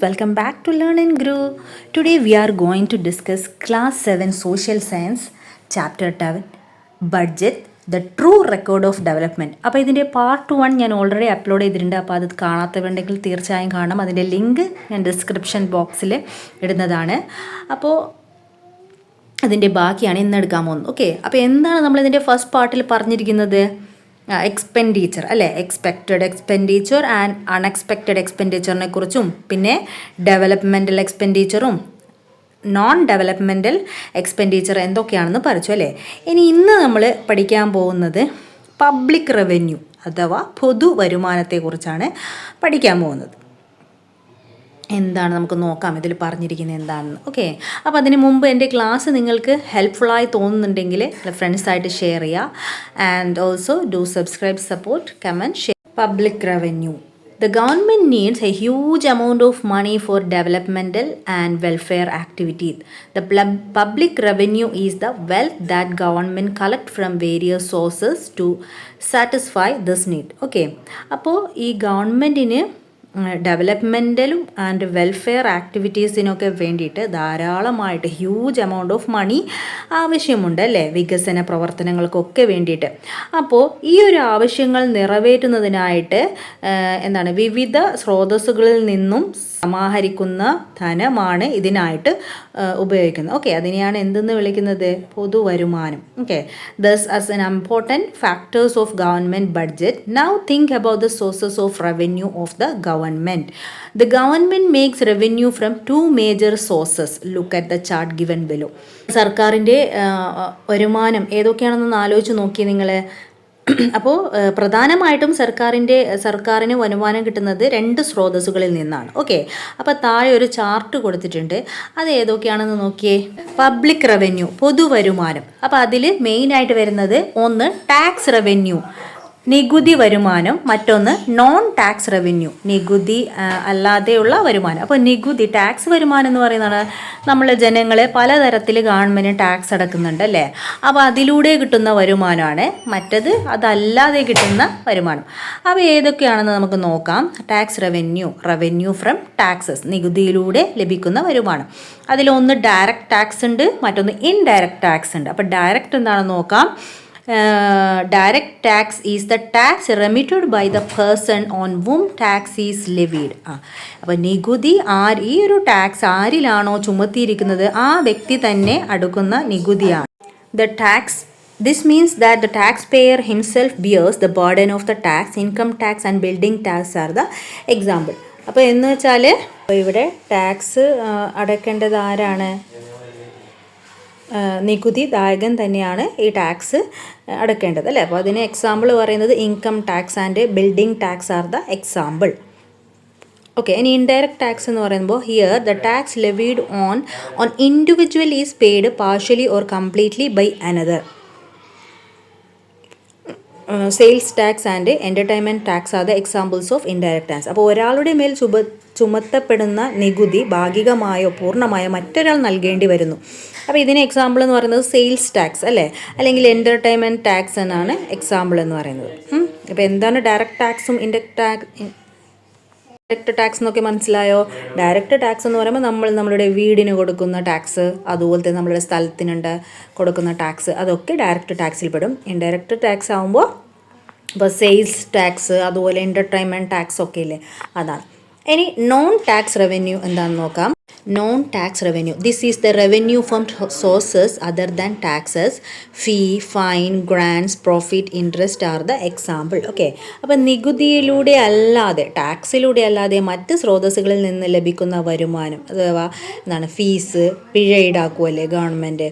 Welcome back to Learn and Grow. Today we are going to discuss Class 7 Social Science Chapter 7 Budget, the True Record of Development. അപ്പോൾ ഇതിൻ്റെ part 1 ഞാൻ already upload ചെയ്തിട്ടുണ്ട്. അപ്പോൾ അത് കാണാത്തവരുണ്ടെങ്കിൽ തീർച്ചയായും കാണണം. അതിൻ്റെ ലിങ്ക് ഞാൻ ഡിസ്ക്രിപ്ഷൻ ബോക്സിൽ ഇടുന്നതാണ്. അപ്പോൾ അതിൻ്റെ ബാക്കിയാണ് ഇന്ന് എടുക്കാൻ പോകുന്നത്. ഓക്കെ, അപ്പോൾ എന്താണ് നമ്മളിതിൻ്റെ ഫസ്റ്റ് പാർട്ടിൽ പറഞ്ഞിരിക്കുന്നത്? എക്സ്പെൻഡിച്ചർ അല്ലേ, എക്സ്പെക്റ്റഡ് എക്സ്പെൻഡിച്ചർ ആൻഡ് അൺഎക്സ്പെക്റ്റഡ് എക്സ്പെൻഡിച്ചറിനെ കുറിച്ചും പിന്നെ ഡെവലപ്മെൻറ്റൽ എക്സ്പെൻഡിച്ചറും നോൺ ഡെവലപ്മെൻറ്റൽ എക്സ്പെൻഡിച്ചർ എന്തൊക്കെയാണെന്ന് പഠിച്ചു അല്ലേ. ഇന്ന് നമ്മൾ പഠിക്കാൻ പോകുന്നത് പബ്ലിക് റവന്യൂ അഥവാ പൊതുവരുമാനത്തെക്കുറിച്ചാണ് പഠിക്കാൻ പോകുന്നത്. എന്താണ് നമുക്ക് നോക്കാം ഇതിൽ പറഞ്ഞിരിക്കുന്നത് എന്താണെന്ന്. ഓക്കെ, അപ്പോൾ അതിന് മുമ്പ് എൻ്റെ ക്ലാസ് നിങ്ങൾക്ക് ഹെൽപ്ഫുള്ളായി തോന്നുന്നുണ്ടെങ്കിൽ ഫ്രണ്ട്സായിട്ട് ഷെയർ ചെയ്യുക. And also do subscribe, support, comment, share. Public revenue. The government needs a huge amount of money for developmental and welfare activities. The public revenue is the wealth that government collect from various sources to satisfy this need. Okay, അപ്പോൾ ഈ ഗവൺമെൻറ്റിന് ഡെവലപ്മെൻറ്റലും and welfare ആക്ടിവിറ്റീസിനൊക്കെ വേണ്ടിയിട്ട് ധാരാളമായിട്ട് huge amount of money ആവശ്യമുണ്ട് അല്ലേ, വികസന പ്രവർത്തനങ്ങൾക്കൊക്കെ വേണ്ടിയിട്ട്. അപ്പോൾ ഈ ഒരു ആവശ്യങ്ങൾ നിറവേറ്റുന്നതിനായിട്ട് വിവിധ സ്രോതസ്സുകളിൽ നിന്നും സമാഹരിക്കുന്ന ധനമാണ് ഇതിനായിട്ട് ഉപയോഗിക്കുന്നത്. ഓക്കെ, അതിനെയാണ് എന്തെന്ന് വിളിക്കുന്നത്? പൊതുവരുമാനം. Okay, this as an important factors of government budget. Now think about the sources of revenue of the government. The government makes revenue from two major sources. Look at the chart given below. സർക്കാരിൻ്റെ വരുമാനം ഏതൊക്കെയാണെന്നൊന്ന് ആലോചിച്ച് നോക്കി നിങ്ങൾ. അപ്പോൾ പ്രധാനമായിട്ടും സർക്കാരിന് വരുമാനം കിട്ടുന്നത് 2 സ്രോതസ്സുകളിൽ നിന്നാണ്. ഓക്കെ, അപ്പോൾ താഴെ ഒരു ചാർട്ട് കൊടുത്തിട്ടുണ്ട്. അത് ഏതൊക്കെയാണെന്ന് നോക്കിയേ. പബ്ലിക് റവന്യൂ പൊതുവരുമാനം. അപ്പോൾ അതിൽ മെയിനായിട്ട് വരുന്നത് ഒന്ന് ടാക്സ് റവന്യൂ നികുതി വരുമാനം, മറ്റൊന്ന് നോൺ ടാക്സ് റവന്യൂ നികുതി അല്ലാതെയുള്ള വരുമാനം. അപ്പോൾ നികുതി ടാക്സ് വരുമാനം എന്ന് പറയുന്നത് നമ്മൾ ജനങ്ങളെ പലതരത്തിൽ ഗവൺമെൻറ് ടാക്സ് അടക്കുന്നുണ്ട് അല്ലേ. അപ്പോൾ അതിലൂടെ കിട്ടുന്ന വരുമാനമാണ്. മറ്റത് അതല്ലാതെ കിട്ടുന്ന വരുമാനം. അപ്പോൾ ഏതൊക്കെയാണെന്ന് നമുക്ക് നോക്കാം. ടാക്സ് റവന്യൂ ഫ്രം ടാക്സസ് നികുതിയിലൂടെ ലഭിക്കുന്ന വരുമാനം. അതിലൊന്ന് ഡയറക്റ്റ് ടാക്സ് ഉണ്ട്, മറ്റൊന്ന് ഇൻഡയറക്റ്റ് ടാക്സ് ഉണ്ട്. അപ്പോൾ ഡയറക്റ്റ് എന്താണെന്ന് നോക്കാം. Direct tax is the tax remitted by the person on whom tax is levied. അപ്പോൾ നികുതി ഈ ഒരു ടാക്സ് ആരിലാണോ ചുമത്തിയിരിക്കുന്നത് ആ വ്യക്തി തന്നെ അടക്കുന്ന നികുതിയാണ്. This means that the taxpayer himself bears the burden of the tax. Income tax and building tax are the example. അപ്പോൾ എന്ന് വെച്ചാൽ ഇവിടെ ടാക്സ് അടയ്ക്കേണ്ടത് ആരാണ്? നികുതിദായകൻ തന്നെയാണ് ഈ ടാക്സ് അടയ്ക്കേണ്ടത് അല്ലേ. അപ്പോൾ അതിന് എക്സാമ്പിൾ പറയുന്നത് income tax and building tax are the example. Okay, ഇനി ഇൻഡയറക്റ്റ് ടാക്സ് എന്ന് പറയുമ്പോൾ here the tax levied on individual is paid partially or completely by another. Sales tax and entertainment tax are the examples of indirect tax. അപ്പോൾ ഒരാളുടെ മേൽ ചുമത്തപ്പെടുന്ന നികുതി ഭാഗികമായോ പൂർണ്ണമായോ മറ്റൊരാൾ നൽകേണ്ടി വരുന്നു. അപ്പോൾ ഇതിന് എക്സാമ്പിൾ എന്ന് പറയുന്നത് സെയിൽസ് ടാക്സ് അല്ലേ, അല്ലെങ്കിൽ എൻ്റർടൈൻമെൻറ്റ് ടാക്സ് എന്നാണ് എക്സാമ്പിൾ എന്ന് പറയുന്നത്. അപ്പോൾ എന്താണ് ഡയറക്റ്റ് ടാക്സും ഇൻഡയറക്റ്റ് ടാക്സ് എന്നൊക്കെ മനസ്സിലായോ? ഡയറക്റ്റ് ടാക്സ് എന്ന് പറയുമ്പോൾ നമ്മളുടെ വീടിന് കൊടുക്കുന്ന ടാക്സ്, അതുപോലത്തെ നമ്മളുടെ സ്ഥലത്തിനുണ്ട് കൊടുക്കുന്ന ടാക്സ്, അതൊക്കെ ഡയറക്റ്റ് ടാക്സിൽ പെടും. ഇൻഡയറക്റ്റ് ടാക്സ് ആകുമ്പോൾ ഇപ്പോൾ സെയിൽസ് ടാക്സ് അതുപോലെ എൻ്റർടൈൻമെൻറ്റ് ടാക്സ് ഒക്കെ ഇല്ലേ, അതാണ്. ഇനി നോൺ ടാക്സ് റവന്യൂ എന്താണെന്ന് നോക്കാം. Non tax revenue, this is the revenue from sources other than taxes. Fee, fine, grants, profit, interest R the example. Okay, അപ്പോൾ നികുതിയിലൂടെ അല്ലാതെ ടാക്സിലൂടെ അല്ലാതെ മറ്റ് സ്രോതസ്സുകളിൽ നിന്ന് ലഭിക്കുന്ന വരുമാനം അഥവാ ഫീസ്, പിഴ ഈടാക്കുമല്ലേ ഗവൺമെൻറ്,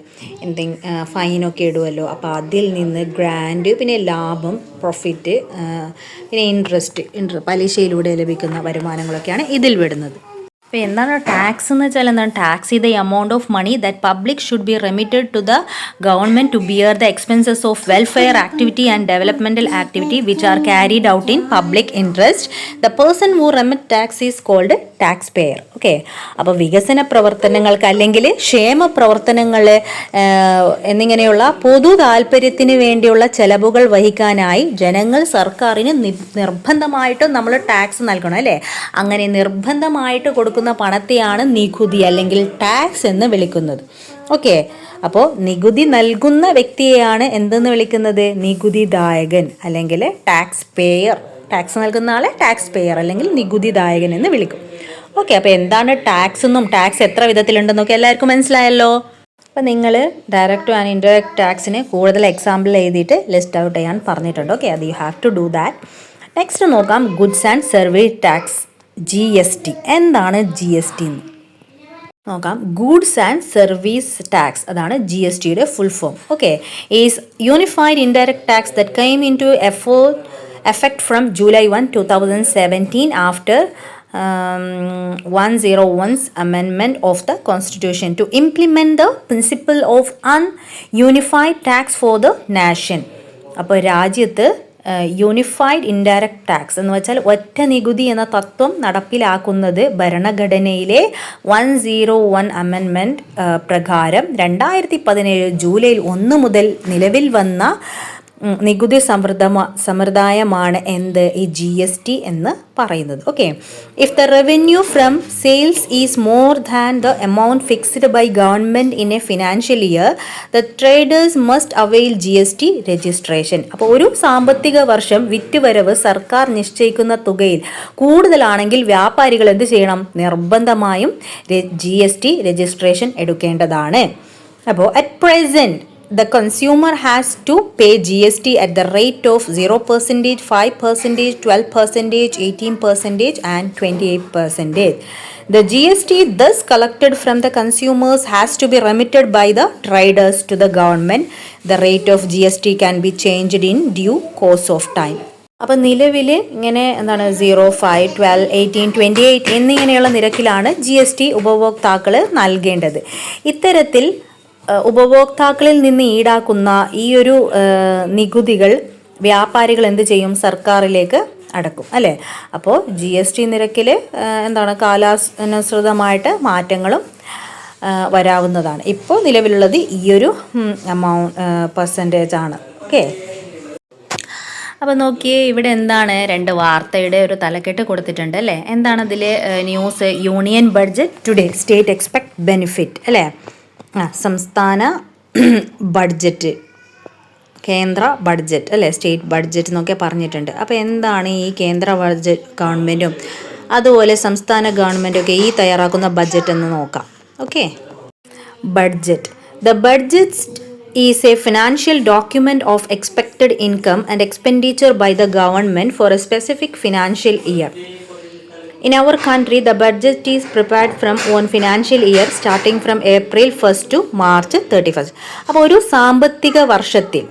ഫൈനൊക്കെ ഇടുമല്ലോ. അപ്പോൾ അതിൽ നിന്ന് ഗ്രാൻഡ്, പിന്നെ ലാഭം, പ്രോഫിറ്റ്, പിന്നെ ഇൻട്രസ്റ്റ് പലിശയിലൂടെ ലഭിക്കുന്ന വരുമാനങ്ങളൊക്കെയാണ് ഇതിൽ വിടുന്നത്. അപ്പോൾ എന്താണ് ടാക്സ് എന്ന് വെച്ചാൽ എന്താണ്? Tax is the amount of money that public should be remitted to the government to bear the expenses of welfare activity and developmental activity which are carried out in public interest. The person who remit tax is called tax payer. Okay, അപ്പോൾ വികസന പ്രവർത്തനങ്ങൾക്ക് അല്ലെങ്കിൽ ക്ഷേമ പ്രവർത്തനങ്ങൾ എന്നിങ്ങനെയുള്ള പൊതു താല്പര്യത്തിന് വേണ്ടിയുള്ള ചെലവുകൾ വഹിക്കാനായി ജനങ്ങൾ സർക്കാരിന് നിർബന്ധമായിട്ടും നമ്മൾ ടാക്സ് നൽകണം അല്ലേ? അങ്ങനെ നിർബന്ധമായിട്ട് കൊടുക്കുന്ന പണത്തെയാണ് നികുതി അല്ലെങ്കിൽ ടാക്സ് എന്ന് വിളിക്കുന്നത്. ഓക്കെ, അപ്പോൾ നികുതി നൽകുന്ന വ്യക്തിയെയാണ് എന്തെന്ന് വിളിക്കുന്നത്? നികുതിദായകൻ അല്ലെങ്കിൽ ടാക്സ് പേയർ. ടാക്സ് നൽകുന്ന ആളെ ടാക്സ് പേയർ അല്ലെങ്കിൽ നികുതിദായകൻ എന്ന് വിളിക്കും. ഓക്കെ, അപ്പോൾ എന്താണ് ടാക്സ് എന്നും ടാക്സ് എത്ര വിധത്തിലുണ്ടെന്നൊക്കെ എല്ലാവർക്കും മനസ്സിലായല്ലോ. അപ്പോൾ നിങ്ങൾ ഡയറക്റ്റ് ആൻഡ് ഇൻഡയറക്റ്റ് ടാക്സിന് കൂടുതൽ എക്സാമ്പിൾ എഴുതിയിട്ട് ലിസ്റ്റ് ഔട്ട് ചെയ്യാൻ പറഞ്ഞിട്ടുണ്ട്. ഓക്കെ, അത് you have to do that. Next നോക്കാം, goods and service tax, GST. എന്താണ് GST എന്ന് നോക്കാം. ഗുഡ്സ് ആൻഡ് സർവീസ് ടാക്സ്, അതാണ് GSTയുടെ full form. Okay, is unified indirect tax that came into effect from July 1, 2017 after 101's amendment of the Constitution to implement the principle of unified tax for the nation. അപ്പോൾ രാജ്യത്ത് unified indirect tax എന്ന് വെച്ചാൽ ഒറ്റ നികുതി എന്ന തത്വം നടപ്പിലാക്കുന്നത് ഭരണഘടനയിലെ 101 അമെൻമെൻറ്റ് പ്രകാരം 2017 ജൂലൈ 1 മുതൽ നിലവിൽ വന്ന നികുതി സമ്പ്രദായമാണ് എന്ത്? ഈ GST എന്ന് പറയുന്നത്. Okay, if the revenue from sales is more than the amount fixed by government in a financial year, the traders must avail GST registration. അപ്പോൾ ഒരു സാമ്പത്തിക വർഷം വിറ്റുവരവ് സർക്കാർ നിശ്ചയിക്കുന്ന തുകയിൽ കൂടുതലാണെങ്കിൽ വ്യാപാരികൾ എന്ത് ചെയ്യണം? നിർബന്ധമായും GST രജിസ്ട്രേഷൻ എടുക്കേണ്ടതാണ്. അപ്പോൾ at present the consumer has to pay GST at the rate of 0%, 5%, 12%, 18% and 28%. The GST thus collected from the consumers has to be remitted by the traders to the government. The rate of GST can be changed in due course of time. അപ്പം നിലവിൽ ഇങ്ങനെ എന്താണ് 0, 5, 12, 18, 28 എന്നിങ്ങനെയുള്ള നിരക്കിലാണ് GST ഉപഭോക്താക്കൾ നൽകേണ്ടത്. ഇത്തരത്തിൽ ഉപഭോക്താക്കളിൽ നിന്ന് ഈടാക്കുന്ന ഈ ഒരു നികുതികൾ വ്യാപാരികൾ എന്ത് ചെയ്യും? സർക്കാരിലേക്ക് അടക്കും അല്ലേ? അപ്പോൾ GST നിരക്കിൽ എന്താണ് കാലാനുസൃതമായിട്ട് മാറ്റങ്ങളും വരാവുന്നതാണ്. ഇപ്പോൾ നിലവിലുള്ളത് ഈ ഒരു പെർസെൻറ്റേജ് ആണ്. ഓക്കെ, അപ്പോൾ നോക്കിയേ, ഇവിടെ എന്താണ് 2 വാർത്തയുടെ ഒരു തലക്കെട്ട് കൊടുത്തിട്ടുണ്ട് അല്ലേ? എന്താണ് അതിൽ news? Union budget today, state expect benefit അല്ലേ? സംസ്ഥാന ബഡ്ജറ്റ്, കേന്ദ്ര ബഡ്ജറ്റ് അല്ലേ? സ്റ്റേറ്റ് ബഡ്ജറ്റ് എന്നൊക്കെ പറഞ്ഞിട്ടുണ്ട്. അപ്പോൾ എന്താണ് ഈ കേന്ദ്ര ബഡ്ജറ്റ് ഗവൺമെൻറ്റും അതുപോലെ സംസ്ഥാന ഗവൺമെൻറ്റും ഒക്കെ ഈ തയ്യാറാക്കുന്ന ബഡ്ജറ്റ് എന്ന് നോക്കാം. Okay, budget. The budget is a financial document of expected income and expenditure by the government for a specific financial year. In our country, the budget is prepared from one financial year starting from April 1st to March 31st. അപ്പോൾ ഒരു സാമ്പത്തിക വർഷത്തിൽ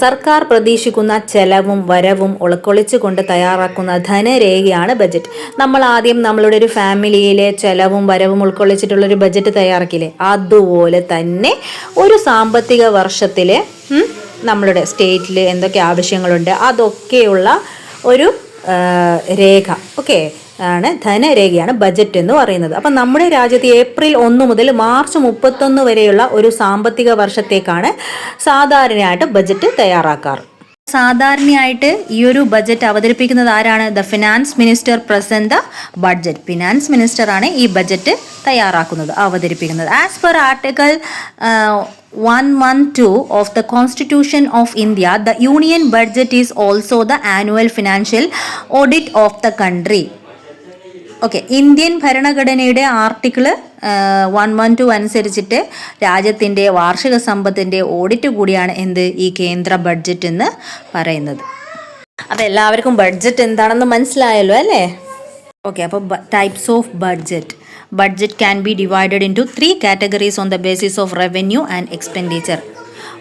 സർക്കാർ പ്രതീക്ഷിക്കുന്ന ചെലവും വരവും ഉൾക്കൊള്ളിച്ചുകൊണ്ട് തയ്യാറാക്കുന്ന ധനരേഖയാണ് budget. നമ്മൾ ആദ്യം നമ്മളുടെ ഒരു ഫാമിലിയിലെ ചെലവും വരവും ഉൾക്കൊള്ളിച്ചിട്ടുള്ളൊരു ബജറ്റ് തയ്യാറാക്കില്ലേ? അതുപോലെ തന്നെ ഒരു സാമ്പത്തിക വർഷത്തിൽ നമ്മളുടെ സ്റ്റേറ്റിൽ എന്തൊക്കെ ആവശ്യങ്ങളുണ്ട് അതൊക്കെയുള്ള ഒരു രേഖ, ഓക്കെ, ആണ് ധനരേഖയാണ് ബജറ്റ് എന്ന് പറയുന്നത്. അപ്പം നമ്മുടെ രാജ്യത്ത് ഏപ്രിൽ 1 മുതൽ മാർച്ച് 31 വരെയുള്ള ഒരു സാമ്പത്തിക വർഷത്തേക്കാണ് സാധാരണയായിട്ട് ബജറ്റ് തയ്യാറാക്കാറ്. സാധാരണയായിട്ട് ഈ ഒരു ബജറ്റ് അവതരിപ്പിക്കുന്നത് ആരാണ്? The finance minister present the budget. Finance മിനിസ്റ്ററാണ് ഈ ബജറ്റ് തയ്യാറാക്കുന്നത്, അവതരിപ്പിക്കുന്നത്. As per article 112 of the Constitution of India, the Union Budget is also the annual financial audit of the country. Okay, Indian ഭരണഘടനയുടെ ആർട്ടിക്കിൾ 112 അനുസരിച്ചിട്ട് രാജ്യത്തിൻ്റെ വാർഷിക സമ്പത്തിൻ്റെ audit കൂടിയാണ് എന്ത്? ഈ കേന്ദ്ര ബഡ്ജറ്റ് എന്ന് പറയുന്നത്. അപ്പോൾ എല്ലാവർക്കും ബഡ്ജറ്റ് എന്താണെന്ന് മനസ്സിലായല്ലോ അല്ലേ? ഓക്കെ, അപ്പോൾ types of budget. Budget can be divided into 3 categories on the basis of revenue and expenditure.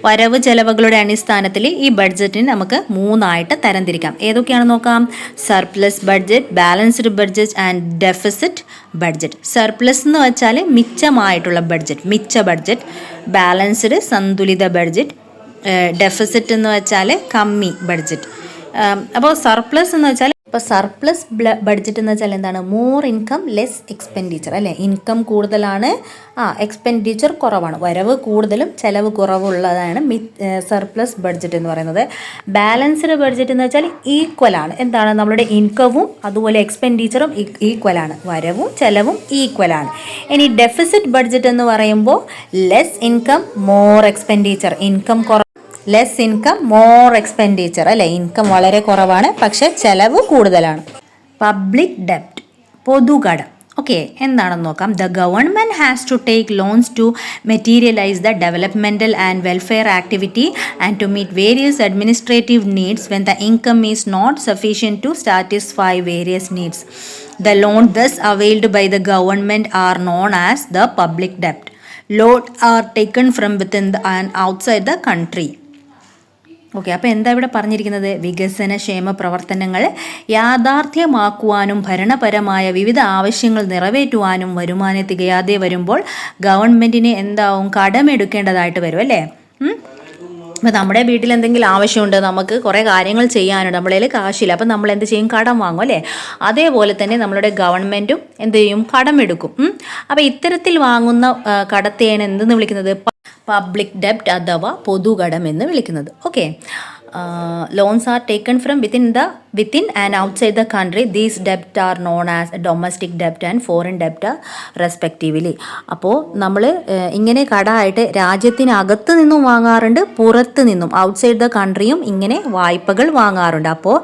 വരവ് ചെലവുകളുടെ അടിസ്ഥാനത്തിൽ ഈ ബഡ്ജറ്റിന് നമുക്ക് 3ആയിട്ട് തരംതിരിക്കാം. ഏതൊക്കെയാണെന്ന് നോക്കാം. Surplus budget, balanced budget and deficit budget. Surplus എന്ന് വെച്ചാൽ മിച്ചമായിട്ടുള്ള ബഡ്ജറ്റ്, മിച്ച ബഡ്ജറ്റ്. ബാലൻസ്ഡ് സന്തുലിത ബഡ്ജറ്റ്. ഡെഫിസിറ്റ് എന്ന് വെച്ചാൽ കമ്മി ബഡ്ജറ്റ്. അപ്പോൾ സർപ്ലസ് എന്ന് വെച്ചാൽ ഇപ്പോൾ സർപ്ലസ് ബഡ്ജറ്റ് എന്ന് വെച്ചാൽ എന്താണ്? മോർ ഇൻകം ലെസ് എക്സ്പെൻഡിച്ചർ അല്ലേ. ഇൻകം കൂടുതലാണ്, എക്സ്പെൻഡിച്ചർ കുറവാണ്. വരവ് കൂടുതലും ചിലവ് കുറവുള്ളതാണ് സർപ്ലസ് ബഡ്ജറ്റ് എന്ന് പറയുന്നത്. ബാലൻസ്ഡ് ബഡ്ജറ്റ് എന്ന് വെച്ചാൽ ഈക്വലാണ്. എന്താണ്? നമ്മളുടെ ഇൻകവും അതുപോലെ എക്സ്പെൻഡിച്ചറും ഈക്വലാണ്, വരവും ചിലവും ഈക്വലാണ്. ഇനി ഡെഫിസിറ്റ് ബഡ്ജറ്റ് എന്ന് പറയുമ്പോൾ less income more expenditure. Income less income more expenditure അല്ലേ. ഇൻകം വളരെ കുറവാണ് പക്ഷെ ചെലവ് കൂടുതലാണ്. പബ്ലിക് ഡെപ്റ്റ്, പൊതുകടം. ഓക്കെ, എന്താണെന്ന് നോക്കാം. The government has to take loans to materialise the developmental and welfare activity and to meet various administrative needs when the income is not sufficient to satisfy various needs. The loan thus availed by the government are known as the public debt. Loans are taken from within and outside the country. Okay, അപ്പോൾ എന്താ ഇവിടെ പറഞ്ഞിരിക്കുന്നത്? വികസനക്ഷേമ പ്രവർത്തനങ്ങൾ യാഥാർത്ഥ്യമാക്കുവാനും ഭരണപരമായ വിവിധ ആവശ്യങ്ങൾ നിറവേറ്റുവാനും വരുമാനം തികയാതെ വരുമ്പോൾ ഗവൺമെൻറ്റിന് എന്താവും? കടമെടുക്കേണ്ടതായിട്ട് വരും അല്ലേ. അപ്പോൾ നമ്മുടെ വീട്ടിൽ എന്തെങ്കിലും ആവശ്യമുണ്ട്, നമുക്ക് കുറേ കാര്യങ്ങൾ ചെയ്യാനുണ്ട്, നമ്മുടെ കയ്യിൽ കാശില്ല, അപ്പം നമ്മൾ എന്ത് ചെയ്യും? കടം വാങ്ങും അല്ലേ. അതേപോലെ തന്നെ നമ്മളുടെ ഗവൺമെൻറ്റും എന്ത് ചെയ്യും? കടമെടുക്കും. അപ്പോൾ ഇത്തരത്തിൽ വാങ്ങുന്ന കടത്തെയാണ് എന്തെന്ന് വിളിക്കുന്നത്? പബ്ലിക് ഡെപ്റ്റ് അഥവാ പൊതുകടം എന്ന് വിളിക്കുന്നത്. Okay, loans are taken from within and outside the country. These ഡെപ്റ്റ് R known as domestic ഡെപ്റ്റ് and foreign ഡെപ്റ്റ് respectively. അപ്പോൾ നമ്മൾ ഇങ്ങനെ കടമായിട്ട് രാജ്യത്തിനകത്ത് നിന്നും വാങ്ങാറുണ്ട്, പുറത്ത് നിന്നും ഔട്ട്സൈഡ് ദ കൺട്രിയും ഇങ്ങനെ വായ്പകൾ വാങ്ങാറുണ്ട്. അപ്പോൾ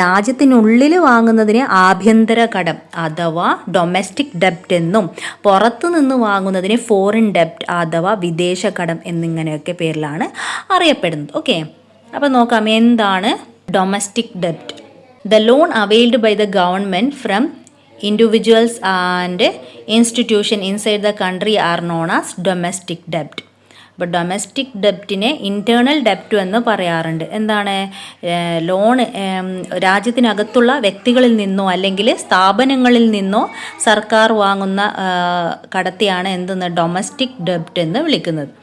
രാജ്യത്തിനുള്ളിൽ വാങ്ങുന്നതിന് ആഭ്യന്തര കടം അഥവാ ഡൊമസ്റ്റിക് ഡെപ്റ്റ് എന്നും പുറത്ത് നിന്ന് വാങ്ങുന്നതിന് ഫോറിൻ ഡെപ്റ്റ് അഥവാ വിദേശ കടം എന്നിങ്ങനെയൊക്കെ പേരിലാണ് അറിയപ്പെടുന്നത്. ഓക്കെ, അപ്പോൾ നോക്കാം എന്താണ് ഡൊമസ്റ്റിക് ഡെപ്റ്റ്. The loan availed by the government from individuals and institution inside the country are known as domestic ഡെപ്റ്റ്. അപ്പോൾ ഡൊമസ്റ്റിക് ഡെപ്റ്റിനെ ഇൻറ്റേർണൽ ഡെപ്റ്റ് എന്ന് പറയാറുണ്ട്. എന്താണ്? ലോൺ രാജ്യത്തിനകത്തുള്ള വ്യക്തികളിൽ നിന്നോ അല്ലെങ്കിൽ സ്ഥാപനങ്ങളിൽ നിന്നോ സർക്കാർ വാങ്ങുന്ന കടത്തെയാണ് എന്തെന്ന്? ഡൊമസ്റ്റിക് ഡെപ്റ്റ് എന്ന് വിളിക്കുന്നത്.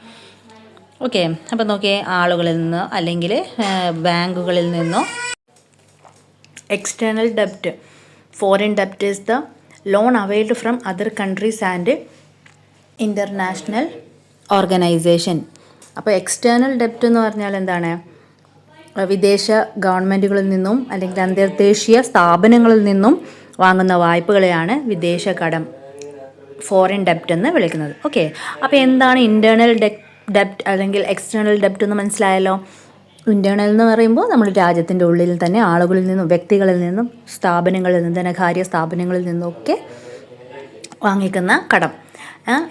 ഓക്കെ, അപ്പോൾ നോക്കിയേ, ആളുകളിൽ നിന്നോ അല്ലെങ്കിൽ ബാങ്കുകളിൽ നിന്നോ. External ഡെപ്റ്റ്, foreign ഡെപ്റ്റ് is the loan availed from other countries and international organisation. അപ്പോൾ എക്സ്റ്റേണൽ ഡെപ്റ്റ് എന്ന് പറഞ്ഞാൽ എന്താണ്? വിദേശ ഗവൺമെൻറ്റുകളിൽ നിന്നും അല്ലെങ്കിൽ അന്തർദേശീയ സ്ഥാപനങ്ങളിൽ നിന്നും വാങ്ങുന്ന വായ്പകളെയാണ് വിദേശ കടം, ഫോറിൻ ഡെപ്റ്റ് എന്ന് വിളിക്കുന്നത്. ഓക്കെ, അപ്പോൾ എന്താണ് ഇൻറ്റേർണൽ ഡെപ്റ്റ് അല്ലെങ്കിൽ എക്സ്റ്റേണൽ ഡെപ്റ്റ് എന്ന് മനസ്സിലായല്ലോ. ഇൻറ്റേർണൽ എന്ന് പറയുമ്പോൾ നമ്മൾ രാജ്യത്തിൻ്റെ ഉള്ളിൽ തന്നെ ആളുകളിൽ നിന്നും വ്യക്തികളിൽ നിന്നും സ്ഥാപനങ്ങളിൽ നിന്നും ധനകാര്യ സ്ഥാപനങ്ങളിൽ നിന്നൊക്കെ വാങ്ങിക്കുന്ന കടം.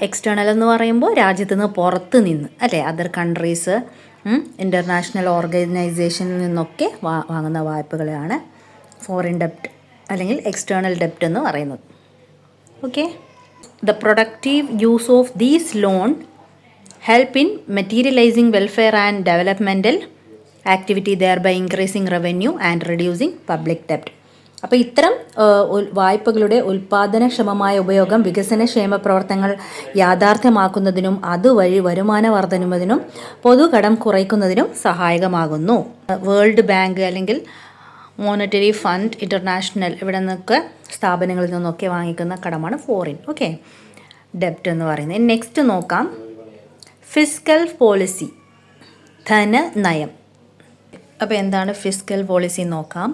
എക്സ്റ്റേണൽ എന്ന് പറയുമ്പോൾ രാജ്യത്ത് നിന്ന് പുറത്ത് നിന്ന് അല്ലേ, അതർ കൺട്രീസ്, ഇൻ്റർനാഷണൽ ഓർഗനൈസേഷനിൽ നിന്നൊക്കെ വാങ്ങുന്ന വായ്പകളെയാണ് ഫോറിൻ ഡെപ്റ്റ് അല്ലെങ്കിൽ എക്സ്റ്റേണൽ ഡെപ്റ്റ് എന്ന് പറയുന്നത്. Okay, the productive use of these loan help in materializing welfare and developmental activity, thereby increasing revenue and reducing public debt. അപ്പോൾ ഇത്തരം വായ്പകളുടെ ഉൽപ്പാദനക്ഷമമായ ഉപയോഗം വികസനക്ഷേമ പ്രവർത്തനങ്ങൾ യാഥാർത്ഥ്യമാക്കുന്നതിനും അതുവഴി വരുമാന വർധനവിനും പൊതുകടം കുറയ്ക്കുന്നതിനും സഹായകമാകുന്നു. വേൾഡ് ബാങ്ക് അല്ലെങ്കിൽ മോണിറ്ററി ഫണ്ട് ഇൻ്റർനാഷണൽ ഇവിടെ നിന്നൊക്കെ സ്ഥാപനങ്ങളിൽ നിന്നൊക്കെ വാങ്ങിക്കുന്ന കടമാണ് ഫോറിൻ ഓക്കെ ഡെപ്റ്റ് എന്ന് പറയുന്നത്. നെക്സ്റ്റ് നോക്കാം, ഫിസ്ക്കൽ പോളിസി, ധനനയം. അപ്പോൾ എന്താണ് ഫിസ്ക്കൽ പോളിസി നോക്കാം.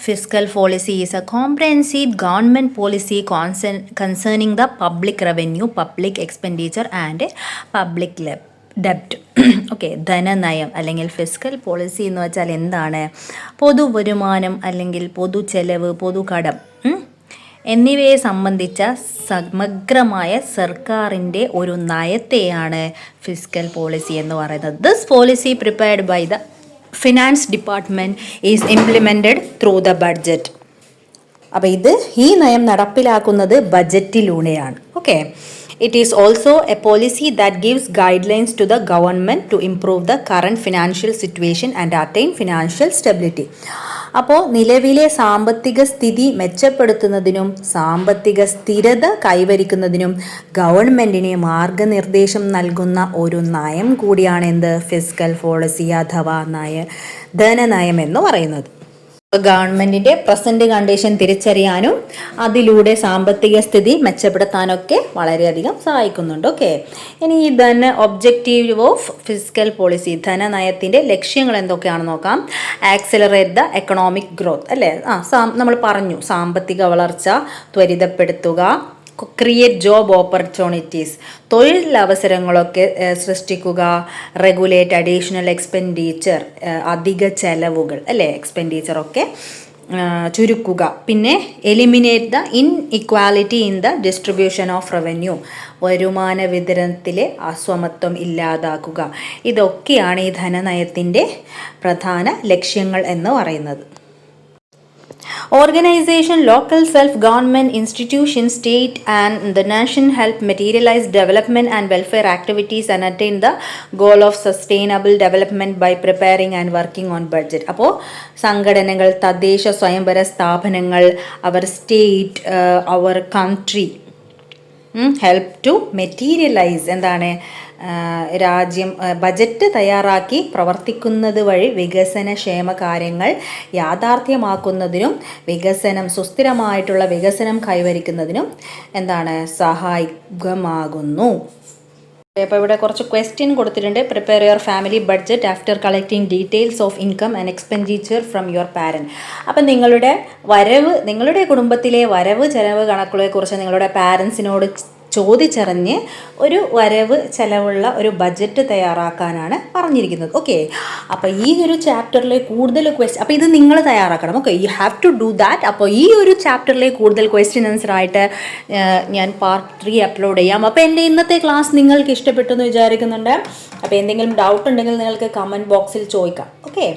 Fiscal policy is a comprehensive government policy concerning the public revenue, public expenditure and public ഡെപ്റ്റ്. ഓക്കെ, ധനനയം അല്ലെങ്കിൽ ഫിസ്ക്കൽ പോളിസി എന്ന് വെച്ചാൽ എന്താണ്? പൊതുവരുമാനം അല്ലെങ്കിൽ പൊതു ചെലവ്, പൊതുകടം എന്നിവയെ സംബന്ധിച്ച സമഗ്രമായ സർക്കാരിൻ്റെ ഒരു നയത്തെയാണ് ഫിസ്ക്കൽ പോളിസി എന്ന് പറയുന്നത്. This policy prepared by the finance department is implemented through the budget. അപ്പോൾ ഈ നയം നടപ്പിലാക്കുന്നത് ബജറ്റിലൂടെയാണ്. Okay, It is also a policy that gives guidelines to the government to improve the current financial situation and attain financial stability. അപ്പോൾ നിലവിലെ സാമ്പത്തിക സ്ഥിതി മെച്ചപ്പെടുത്തുന്നതിനും സാമ്പത്തിക സ്ഥിരത കൈവരിക്കുന്നതിനും ഗവൺമെൻറ്റിന് മാർഗനിർദ്ദേശം നൽകുന്ന ഒരു നയം കൂടിയാണ് എന്ത് ഫിസ്ക്കൽ പോളിസി അഥവാ ധനനയം എന്ന് പറയുന്നത്. ഗവൺമെൻറ്റിൻ്റെ പ്രസൻറ്റ് കണ്ടീഷൻ തിരിച്ചറിയാനും അതിലൂടെ സാമ്പത്തിക സ്ഥിതി മെച്ചപ്പെടുത്താനൊക്കെ വളരെയധികം സഹായിക്കുന്നുണ്ട്. ഓക്കെ, ഇനി ഈ ഒബ്ജക്റ്റീവ് ഓഫ് ഫിസ്ക്കൽ പോളിസി ധനനയത്തിൻ്റെ ലക്ഷ്യങ്ങൾ എന്തൊക്കെയാണെന്ന് നോക്കാം. ആക്സിലറേറ്റ് ദ എക്കണോമിക് ഗ്രോത്ത്, അല്ലേ? നമ്മൾ പറഞ്ഞു സാമ്പത്തിക വളർച്ച ത്വരിതപ്പെടുത്തുക, ക്രിയേറ്റ് ജോബ് ഓപ്പർച്യൂണിറ്റീസ് തൊഴിലവസരങ്ങളൊക്കെ സൃഷ്ടിക്കുക, റെഗുലേറ്റ് അഡീഷണൽ എക്സ്പെൻഡിച്ചർ അധിക ചെലവുകൾ, അല്ലേ? എക്സ്പെൻഡിച്ചറൊക്കെ ചുരുക്കുക. പിന്നെ eliminate the inequality in the distribution of revenue വരുമാന വിതരണത്തിലെ അസമത്വം ഇല്ലാതാക്കുക. ഇതൊക്കെയാണ് ഈ ധനനയത്തിൻ്റെ പ്രധാന ലക്ഷ്യങ്ങൾ എന്ന് പറയുന്നത്. Organization, local self-government institutions, state and the nation help materialize development and welfare activities and attain the goal of sustainable development by preparing and working on budget. അപ്പോൾ സംഘടനകൾ, തദ്ദേശ സ്വയംഭര സ്ഥാപനങ്ങൾ, അവർ സ്റ്റേറ്റ്, അവർ കൺട്രി ഹെൽപ്പ് ടു മെറ്റീരിയലൈസ് എന്താണ് രാജ്യം budget തയ്യാറാക്കി പ്രവർത്തിക്കുന്നത് വഴി വികസനക്ഷേമ കാര്യങ്ങൾ യാഥാർത്ഥ്യമാക്കുന്നതിനും സുസ്ഥിരമായിട്ടുള്ള വികസനം കൈവരിക്കുന്നതിനും എന്താണ് സഹായകമാകുന്നു. അപ്പോൾ ഇവിടെ കുറച്ച് ക്വസ്റ്റ്യൻ കൊടുത്തിട്ടുണ്ട്. Prepare your family budget after collecting details of income and expenditure from your parent. അപ്പം നിങ്ങളുടെ കുടുംബത്തിലെ വരവ് ചെലവ് കണക്കുകളെക്കുറിച്ച് നിങ്ങളുടെ പാരൻസിനോട് ചോദിച്ചറിഞ്ഞ് ഒരു വരവ് ചെലവുള്ള ഒരു ബഡ്ജറ്റ് തയ്യാറാക്കാനാണ് പറഞ്ഞിരിക്കുന്നത്. ഓക്കെ, അപ്പോൾ ഈ ഒരു ചാപ്റ്ററിലെ കൂടുതൽ അപ്പോൾ ഇത് നിങ്ങൾ തയ്യാറാക്കണം. Okay, you have to do that. അപ്പോൾ ഈ ഒരു ചാപ്റ്ററിലെ കൂടുതൽ ക്വസ്റ്റ്യൻ ആൻസർ ആയിട്ട് ഞാൻ പാർട്ട് 3 അപ്ലോഡ് ചെയ്യാം. അപ്പോൾ എൻ്റെ ഇന്നത്തെ ക്ലാസ് നിങ്ങൾക്ക് ഇഷ്ടപ്പെട്ടു എന്ന് വിചാരിക്കുന്നുണ്ട്. അപ്പോൾ എന്തെങ്കിലും ഡൗട്ട് ഉണ്ടെങ്കിൽ നിങ്ങൾക്ക് കമൻറ്റ് ബോക്സിൽ ചോദിക്കാം. ഓക്കെ,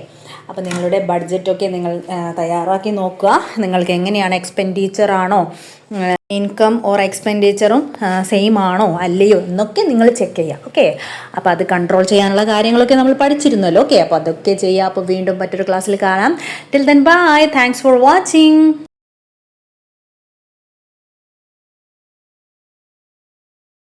അപ്പോൾ നിങ്ങളുടെ ബഡ്ജറ്റൊക്കെ നിങ്ങൾ തയ്യാറാക്കി നോക്കുക. നിങ്ങൾക്ക് എങ്ങനെയാണ് എക്സ്പെൻഡിച്ചർ ആണോ ഇൻകം ഓർ എക്സ്പെൻഡിച്ചറും സെയിം ആണോ അല്ലയോ എന്നൊക്കെ നിങ്ങൾ ചെക്ക് ചെയ്യാം. ഓക്കെ, അപ്പോൾ അത് കൺട്രോൾ ചെയ്യാനുള്ള കാര്യങ്ങളൊക്കെ നമ്മൾ പഠിച്ചിരുന്നല്ലോ. ഓക്കെ, അപ്പോൾ അതൊക്കെ ചെയ്യാം. അപ്പോൾ വീണ്ടും മറ്റൊരു ക്ലാസ്സിൽ കാണാം. Till then bye, thanks for watching.